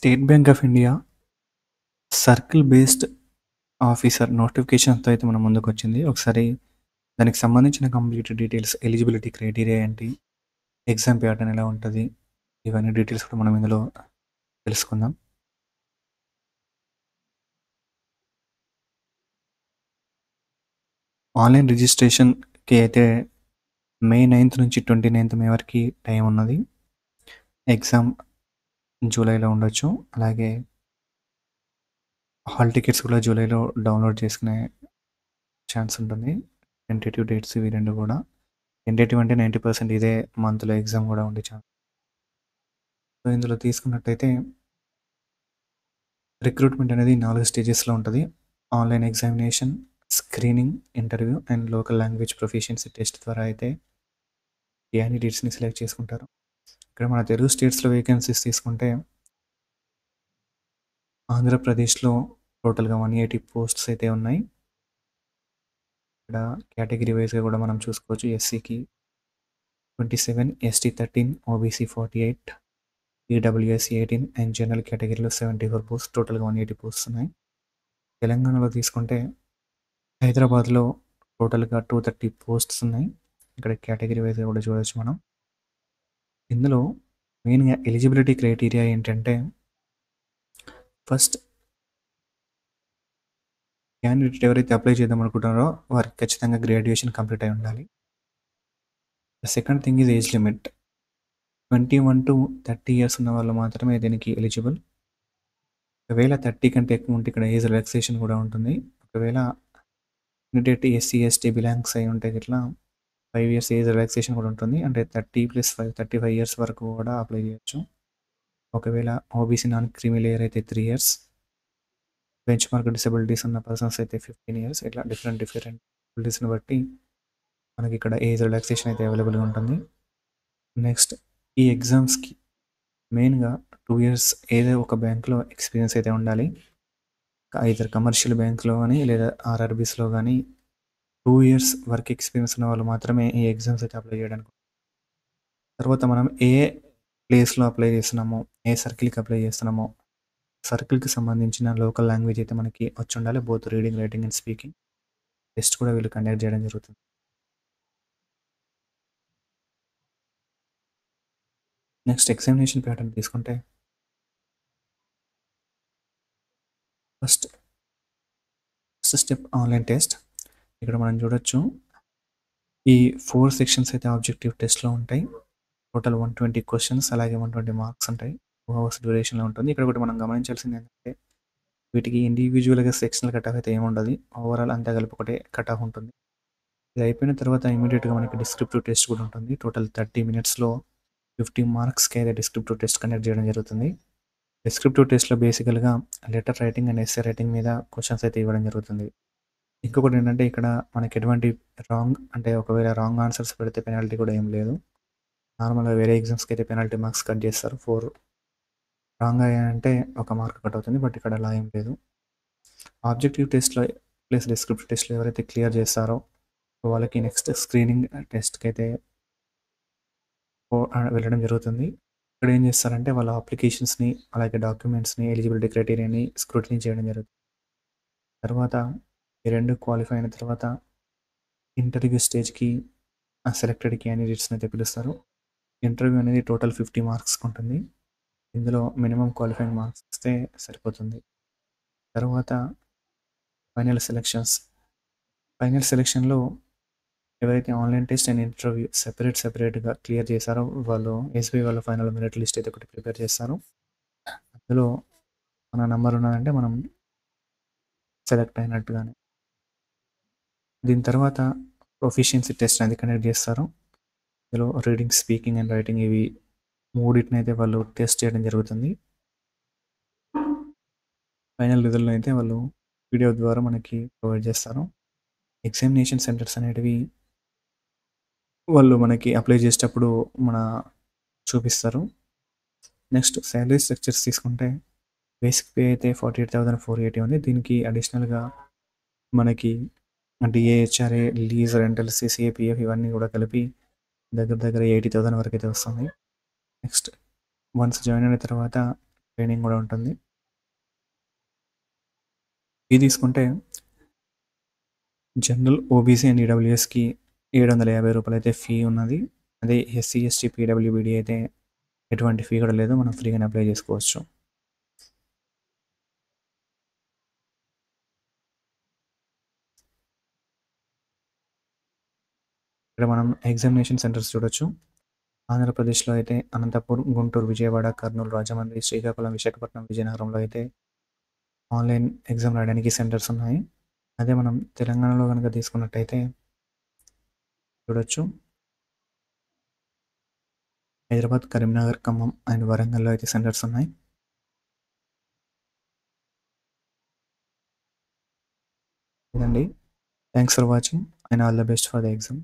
State bank of India circle based officer నోటిఫికేషన్‌తో అయితే మన ముందుకొచ్చింది. ఒకసారి దానికి సంబంధించిన కంప్లీట్ డీటెయిల్స్, ఎలిజిబిలిటీ క్రైటీరియా ఏంటి? ఎగ్జామ్ ప్యాటర్న్ ఎలా ఉంటది? ఇవన్నీ డీటెయిల్స్ కూడా మనం ఇందులో తెలుసుకుందాం. ఆన్‌లైన్ రిజిస్ట్రేషన్‌కి అయితే మే 9 నుంచి 29 మే వరకి టైం ఉన్నది. ఎగ్జామ్ జూలైలో ఉండొచ్చు. అలాగే హాల్ టికెట్స్ కూడా జూలైలో డౌన్‌లోడ్ చేసుకునే ఛాన్స్ ఉంటుంది. టెంటేటివ్ డేట్స్ ఇవి 2 కూడా. టెంటేటివ్ అంటే 90% ఇదే మంత్‌లో ఎగ్జామ్ కూడా ఉండే ఛాన్స్. సో, ఇందులో తీసుకున్నట్టయితే రిక్రూట్మెంట్ అనేది 4 స్టేజెస్‌లో ఉంటది. Online examination, screening, interview and local language proficiency test ద్వారా అయితే క్యాండిడేట్స్‌ని సెలెక్ట్ చేసుకుంటారు. ఇక్కడ మన తెలుగు స్టేట్స్‌లో వేకెన్సీస్ తీసుకుంటే ఆంధ్రప్రదేశ్‌లో టోటల్‌గా 180 పోస్ట్స్ అయితే ఉన్నాయి. ఇక్కడ కేటగిరీ వైస్‌గా కూడా మనం చూసుకోవచ్చు. ఎస్సీకి 27, ST 13, OBC 48, EWS 18 and general కేటగిరీలో 74 పోస్ట్, టోటల్‌గా 180 పోస్ట్స్ ఉన్నాయి. తెలంగాణలో తీసుకుంటే హైదరాబాద్‌లో టోటల్‌గా 230 పోస్ట్స్ ఉన్నాయి. ఇక్కడ కేటగిరీ వైస్‌గా కూడా చూడొచ్చు మనం. ఇందులో మెయిన్‌గా ఎలిజిబిలిటీ క్రైటీరియా ఏంటంటే ఫస్ట్ క్యాండిడేట్ ఎవరైతే అప్లై చేద్దాం అనుకుంటున్నారో వారికి ఖచ్చితంగా గ్రాడ్యుయేషన్ కంప్లీట్ అయి ఉండాలి. The second thing is age limit. 21-30 years ఉన్న వాళ్ళు మాత్రమే దీనికి ఎలిజిబుల్. ఒకవేళ 30 కంటే ఎక్కువ ఉంటే ఇక్కడ ఏజ్ రిలాక్సేషన్ కూడా ఉంటుంది. ఒకవేళ క్యాండిడేట్ ఎస్సీ, ఎస్టీ బిలాంగ్స్ అయి ఉంటే గిట్లా 5 ఇయర్స్ ఏజ్ రిలాక్సేషన్ కూడా ఉంటుంది. అంటే 30+5 35 ఇయర్స్ వరకు కూడా అప్లై చేయొచ్చు. ఒకవేళ ఓబీసీ నాన్ క్రీమీ లేయర్ అయితే 3 ఇయర్స్, బెంచ్ మార్క్ డిసబిలిటీస్ ఉన్న పర్సన్స్ అయితే 15 ఇయర్స్. ఇట్లా డిఫరెంట్ డిసబిలిటీస్ని బట్టి మనకి ఇక్కడ ఏజ్ రిలాక్సేషన్ అయితే అవైలబుల్గా ఉంటుంది. నెక్స్ట్ ఈ ఎగ్జామ్స్కి మెయిన్గా 2 ఇయర్స్ ఏదో ఒక బ్యాంక్లో ఎక్స్పీరియన్స్ అయితే ఉండాలి. ఐదర్ కమర్షియల్ బ్యాంక్లో కానీ లేదా ఆర్ఆర్బీస్లో కానీ 2 ఇయర్స్ వర్క్ ఎక్స్పీరియన్స్ ఉన్న వాళ్ళు మాత్రమే ఈ ఎగ్జామ్స్ అయితే అప్లై చేయడానికి. తర్వాత మనం ఏ ప్లేస్లో అప్లై చేస్తున్నామో, ఏ సర్కిల్కి అప్లై చేస్తున్నామో సర్కిల్కి సంబంధించిన లోకల్ లాంగ్వేజ్ అయితే మనకి వచ్చి ఉండాలి. Both reading, writing and speaking test కూడా వీళ్ళు కండక్ట్ చేయడం జరుగుతుంది. నెక్స్ట్ ఎగ్జామినేషన్ ప్యాటర్న్ తీసుకుంటే ఫస్ట్ స్టెప్ ఆన్లైన్ టెస్ట్. ఇక్కడ మనం చూడొచ్చు ఈ 4 సెక్షన్స్ అయితే ఆబ్జెక్టివ్ టెస్ట్‌లో ఉంటాయి. టోటల్ 120 క్వెషన్స్ అలాగే 120 మార్క్స్ ఉంటాయి. 2 అవర్స్ డ్యూరేషన్‌లో ఉంటుంది. ఇక్కడ ఒకటి మనం గమనించాల్సింది ఏంటంటే వీటికి ఇండివిజువల్‌గా సెక్షనల్ కట్ ఆఫ్ అయితే ఏముండదు. ఓవరాల్ అంతా కలిపి ఒకటే కట్ ఆఫ్ ఉంటుంది. ఇది అయిపోయిన తర్వాత ఇమ్మీడియట్‌గా మనకి డిస్క్రిప్టివ్ టెస్ట్ కూడా ఉంటుంది. టోటల్ 30 మినిట్స్‌లో 50 మార్క్స్‌కి అయితే డిస్క్రిప్టివ్ టెస్ట్ కండక్ట్ చేయడం జరుగుతుంది. డిస్క్రిప్టివ్ టెస్ట్‌లో బేసికల్‌గా letter writing and essay writing మీద క్వెషన్స్ అయితే ఇవ్వడం జరుగుతుంది. ఇంకొకటి ఏంటంటే ఇక్కడ మనకి ఎటువంటి రాంగ్ అంటే ఒకవేళ రాంగ్ ఆన్సర్స్ పెడితే పెనాల్టీ కూడా ఏం లేదు. నార్మల్‌గా వేరే ఎగ్జామ్స్‌కి అయితే పెనాల్టీ మార్క్స్ కట్ చేస్తారు. 4 రాంగ్ అయ్యాయంటే ఒక మార్క్ కట్ అవుతుంది. బట్ ఇక్కడ అలా ఏం లేదు. ఆబ్జెక్టివ్ టెస్ట్‌లో ప్లస్ డిస్క్రిప్టివ్ టెస్ట్‌లో ఎవరైతే క్లియర్ చేస్తారో వాళ్ళకి నెక్స్ట్ స్క్రీనింగ్ టెస్ట్‌కి అయితే వెళ్ళడం జరుగుతుంది. ఇక్కడ ఏం చేస్తారంటే వాళ్ళ అప్లికేషన్స్‌ని అలాగే డాక్యుమెంట్స్‌ని, ఎలిజిబిలిటీ క్రైటీరియాని స్క్రూటినీ చేయడం జరుగుతుంది. తర్వాత ఈ 2 క్వాలిఫై అయిన తర్వాత ఇంటర్వ్యూ స్టేజ్‌కి సెలెక్టెడ్ క్యాండిడేట్స్‌ని అయితే పిలుస్తారు. ఇంటర్వ్యూ అనేది టోటల్ 50 మార్క్స్‌కి ఉంటుంది. ఇందులో మినిమమ్ క్వాలిఫైయింగ్ మార్క్స్ ఇస్తే సరిపోతుంది. తర్వాత ఫైనల్ సెలక్షన్స్. ఫైనల్ సెలక్షన్‌లో ఎవరైతే ఆన్‌లైన్ టెస్ట్ అండ్ ఇంటర్వ్యూ సెపరేట్‌గా క్లియర్ చేశారో వాళ్ళు ఎస్‌బీఐ వాళ్ళు ఫైనల్ మెరిట్ లిస్ట్ అయితే ఒకటి ప్రిపేర్ చేస్తారు. అందులో మన నంబర్ ఉన్నదంటే మనం సెలెక్ట్ అయినట్టుగానే. దీని తర్వాత ప్రొఫిషియన్సీ టెస్ట్ అనేది కండక్ట్ చేస్తారు. ఇందులో రీడింగ్, స్పీకింగ్ అండ్ రైటింగ్ ఇవి మూడిటినైతే వాళ్ళు టెస్ట్ చేయడం జరుగుతుంది. ఫైనల్ రిజల్ట్‌ని అయితే వాళ్ళు వీడియో ద్వారా మనకి ప్రొవైడ్ చేస్తారు. ఎగ్జామినేషన్ సెంటర్స్ అనేటివి వాళ్ళు మనకి అప్లై చేసేటప్పుడు మన చూపిస్తారు. నెక్స్ట్ సాలరీ స్ట్రక్చర్స్ తీసుకుంటే బేసిక్ పే అయితే 48,480 ఉంది. దీనికి అడిషనల్‌గా మనకి DA, HRA, lease, rentals, CCA, PF ఇవన్నీ కూడా కలిపి దగ్గర దగ్గర 80,000 వరకు అయితే వస్తుంది. నెక్స్ట్ వన్స్ జాయిన్ అయిన తర్వాత ట్రైనింగ్ కూడా ఉంటుంది. ఫీ తీసుకుంటే జనరల్, ఓబీసీ అండ్ ఈడబ్ల్యూఎస్కి రూ. 750 అయితే ఫీ ఉన్నది. అదే ఎస్సీ, ఎస్టీ, పీడబ్ల్యూబీడీ అయితే ఎటువంటి ఫీ కూడా లేదు. మనం ఫ్రీగానే అప్లై చేసుకోవచ్చు. ఇక్కడ మనం ఎగ్జామినేషన్ సెంటర్స్ చూడొచ్చు. ఆంధ్రప్రదేశ్లో అయితే అనంతపురం, గుంటూరు, విజయవాడ, కర్నూలు, రాజమండ్రి, శ్రీకాకుళం, విశాఖపట్నం, విజయనగరంలో అయితే ఆన్లైన్ ఎగ్జామ్ రాయడానికి సెంటర్స్ ఉన్నాయి. అదే మనం తెలంగాణలో కనుక తీసుకున్నట్టయితే చూడొచ్చు. హైదరాబాద్, కరీంనగర్, ఖమ్మం అండ్ వరంగల్లో అయితే సెంటర్స్ ఉన్నాయి. ఇదండి. Thanks for watching and all the best for the exam.